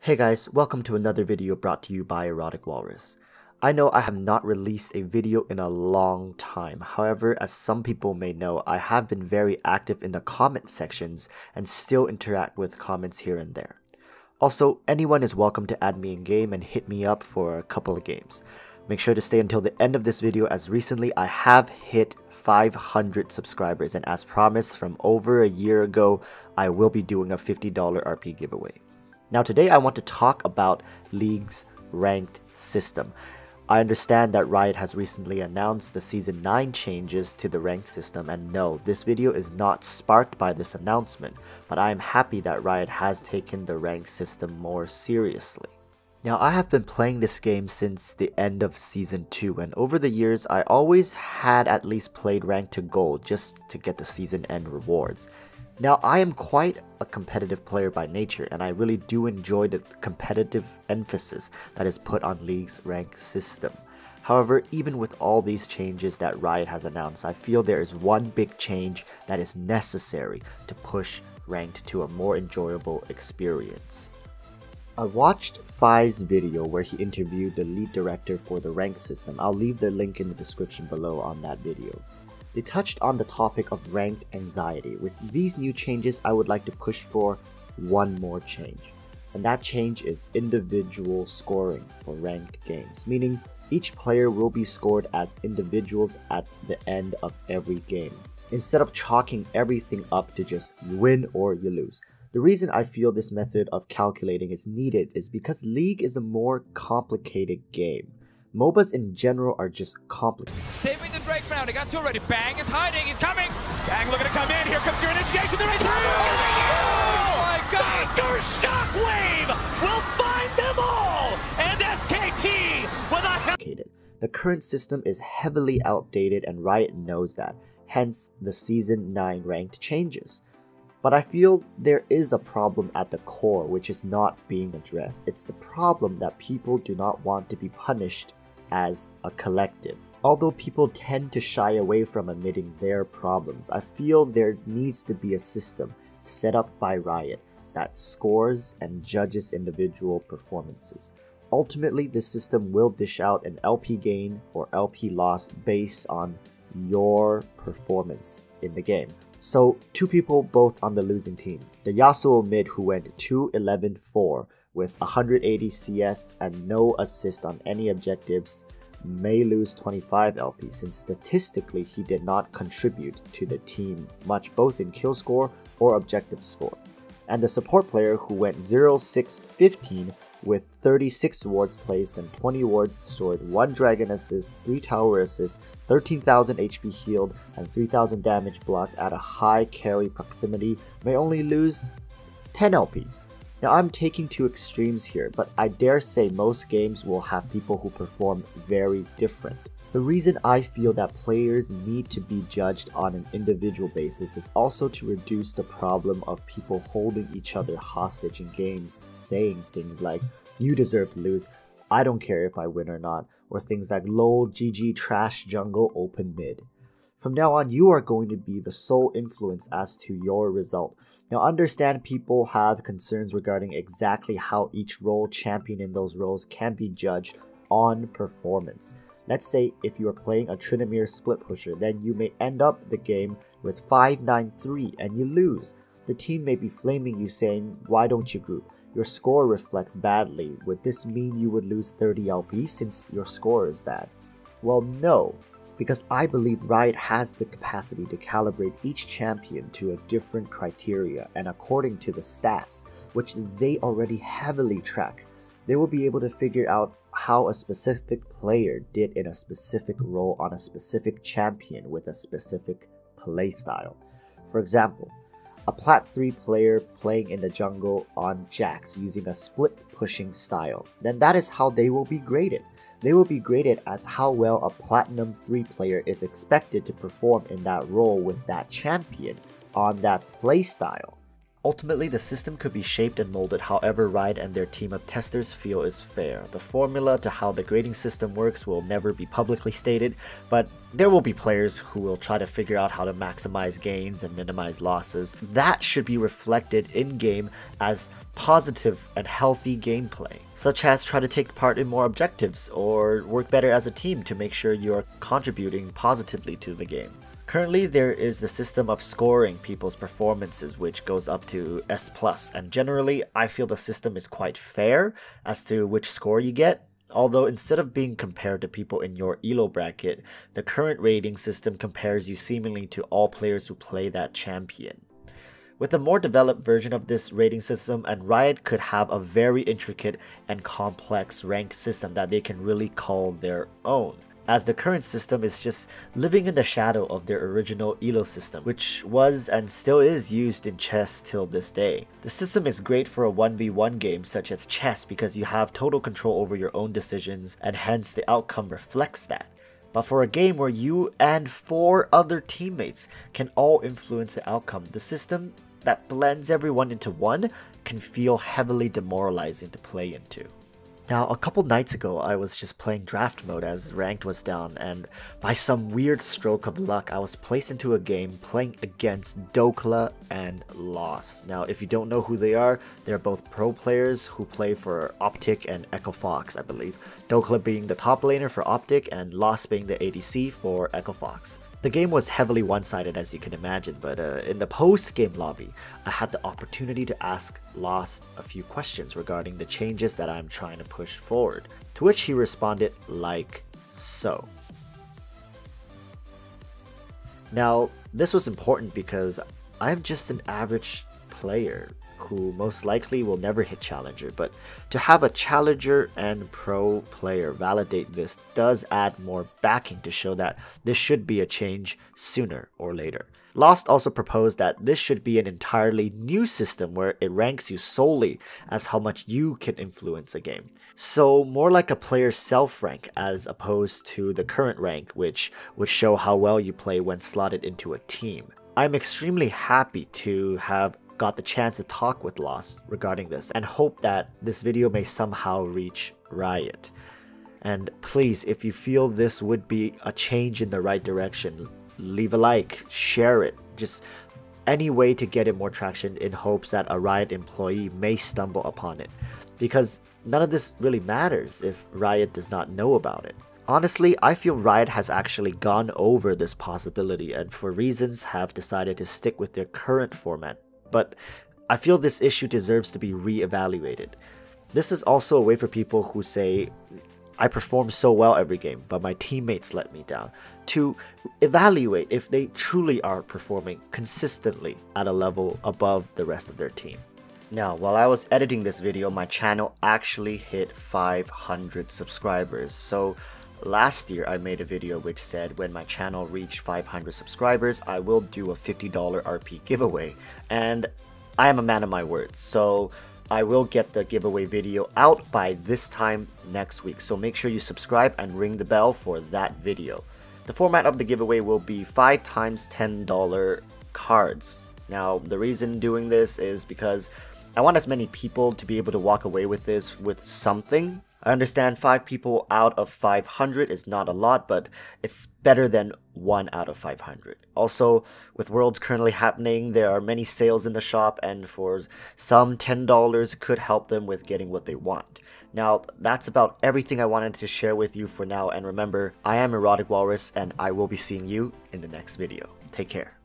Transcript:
Hey guys, welcome to another video brought to you by Erotic Walrus. I know I have not released a video in a long time, however, as some people may know, I have been very active in the comment sections and still interact with comments here and there. Also, anyone is welcome to add me in game and hit me up for a couple of games. Make sure to stay until the end of this video as recently I have hit 500 subscribers, and as promised from over a year ago, I will be doing a $50 RP giveaway. Now today I want to talk about League's ranked system. I understand that Riot has recently announced the Season 9 changes to the ranked system, and no, this video is not sparked by this announcement, but I am happy that Riot has taken the ranked system more seriously. Now I have been playing this game since the end of Season 2, and over the years I always had at least played ranked to gold just to get the season end rewards. Now, I am quite a competitive player by nature, and I really do enjoy the competitive emphasis that is put on League's rank system. However, even with all these changes that Riot has announced, I feel there is one big change that is necessary to push ranked to a more enjoyable experience. I watched Fai's video where he interviewed the lead director for the ranked system. I'll leave the link in the description below on that video. They touched on the topic of ranked anxiety. With these new changes, I would like to push for one more change. And that change is individual scoring for ranked games, meaning each player will be scored as individuals at the end of every game, instead of chalking everything up to just you win or you lose. The reason I feel this method of calculating is needed is because League is a more complicated game. MOBAs in general are just complicated. Saving the Drake round, he got two already. Bang is hiding, he's coming! Bang looking to come in, here comes your initiation, there is oh my god! Thunder Shockwave will find them all! And SKT with a The current system is heavily outdated and Riot knows that, hence the Season 9 ranked changes. But I feel there is a problem at the core which is not being addressed. It's the problem that people do not want to be punished as a collective. Although people tend to shy away from admitting their problems, I feel there needs to be a system set up by Riot that scores and judges individual performances. Ultimately, this system will dish out an LP gain or LP loss based on your performance in the game. So, two people both on the losing team. The Yasuo mid who went 2-11-4 with 180 CS and no assist on any objectives may lose 25 LP since statistically he did not contribute to the team much both in kill score or objective score. And the support player who went 0-6-15 with 36 wards placed and 20 wards destroyed, 1 dragon assist, 3 tower assists, 13,000 HP healed, and 3,000 damage blocked at a high carry proximity may only lose 10 LP. Now I'm taking two extremes here, but I dare say most games will have people who perform very different. The reason I feel that players need to be judged on an individual basis is also to reduce the problem of people holding each other hostage in games, saying things like, you deserve to lose, I don't care if I win or not, or things like lol, GG, trash, jungle, open mid. From now on, you are going to be the sole influence as to your result. Now understand people have concerns regarding exactly how each role champion in those roles can be judged on performance. Let's say if you are playing a Tryndamere split pusher, then you may end up the game with 5-9-3 and you lose. The team may be flaming you saying, why don't you group? Your score reflects badly. Would this mean you would lose 30 LP since your score is bad? Well, no, because I believe Riot has the capacity to calibrate each champion to a different criteria and according to the stats, which they already heavily track. They will be able to figure out how a specific player did in a specific role on a specific champion with a specific playstyle. For example, a Plat 3 player playing in the jungle on Jax using a split pushing style, then that is how they will be graded. They will be graded as how well a Platinum 3 player is expected to perform in that role with that champion on that playstyle. Ultimately, the system could be shaped and molded however Riot and their team of testers feel is fair. The formula to how the grading system works will never be publicly stated, but there will be players who will try to figure out how to maximize gains and minimize losses. That should be reflected in-game as positive and healthy gameplay, such as try to take part in more objectives or work better as a team to make sure you're contributing positively to the game. Currently, there is the system of scoring people's performances, which goes up to S+, and generally, I feel the system is quite fair as to which score you get. Although instead of being compared to people in your ELO bracket, the current rating system compares you seemingly to all players who play that champion. With a more developed version of this rating system, and Riot could have a very intricate and complex ranked system that they can really call their own, as the current system is just living in the shadow of their original ELO system, which was and still is used in chess till this day. The system is great for a 1v1 game such as chess because you have total control over your own decisions and hence the outcome reflects that. But for a game where you and 4 other teammates can all influence the outcome, the system that blends everyone into one can feel heavily demoralizing to play into. Now, a couple nights ago, I was just playing draft mode as ranked was down, and by some weird stroke of luck, I was placed into a game playing against Dokla and Lost. Now, if you don't know who they are, they're both pro players who play for Optic and Echo Fox, I believe. Dokla being the top laner for Optic and Lost being the ADC for Echo Fox. The game was heavily one-sided as you can imagine, but in the post-game lobby, I had the opportunity to ask Lost a few questions regarding the changes that I'm trying to push forward, to which he responded like so. Now, this was important because I'm just an average player who most likely will never hit Challenger, but to have a Challenger and Pro player validate this does add more backing to show that this should be a change sooner or later. Lost also proposed that this should be an entirely new system where it ranks you solely as how much you can influence a game. So more like a player's self-rank as opposed to the current rank, which would show how well you play when slotted into a team. I'm extremely happy to have got the chance to talk with Lost regarding this and hope that this video may somehow reach Riot. And please, if you feel this would be a change in the right direction, leave a like, share it, just any way to get it more traction in hopes that a Riot employee may stumble upon it. Because none of this really matters if Riot does not know about it. Honestly, I feel Riot has actually gone over this possibility and for reasons have decided to stick with their current format. But I feel this issue deserves to be re-evaluated. This is also a way for people who say, I perform so well every game, but my teammates let me down, to evaluate if they truly are performing consistently at a level above the rest of their team. Now, while I was editing this video, my channel actually hit 500 subscribers. So last year I made a video which said when my channel reached 500 subscribers, I will do a $50 RP giveaway. And I am a man of my words, so I will get the giveaway video out by this time next week. So make sure you subscribe and ring the bell for that video. The format of the giveaway will be 5 times $10 cards. Now, the reason doing this is because I want as many people to be able to walk away with this with something. I understand 5 people out of 500 is not a lot, but it's better than 1 out of 500. Also, with Worlds currently happening, there are many sales in the shop, and for some, $10 could help them with getting what they want. Now, that's about everything I wanted to share with you for now, and remember, I am Erotic Walrus, and I will be seeing you in the next video. Take care.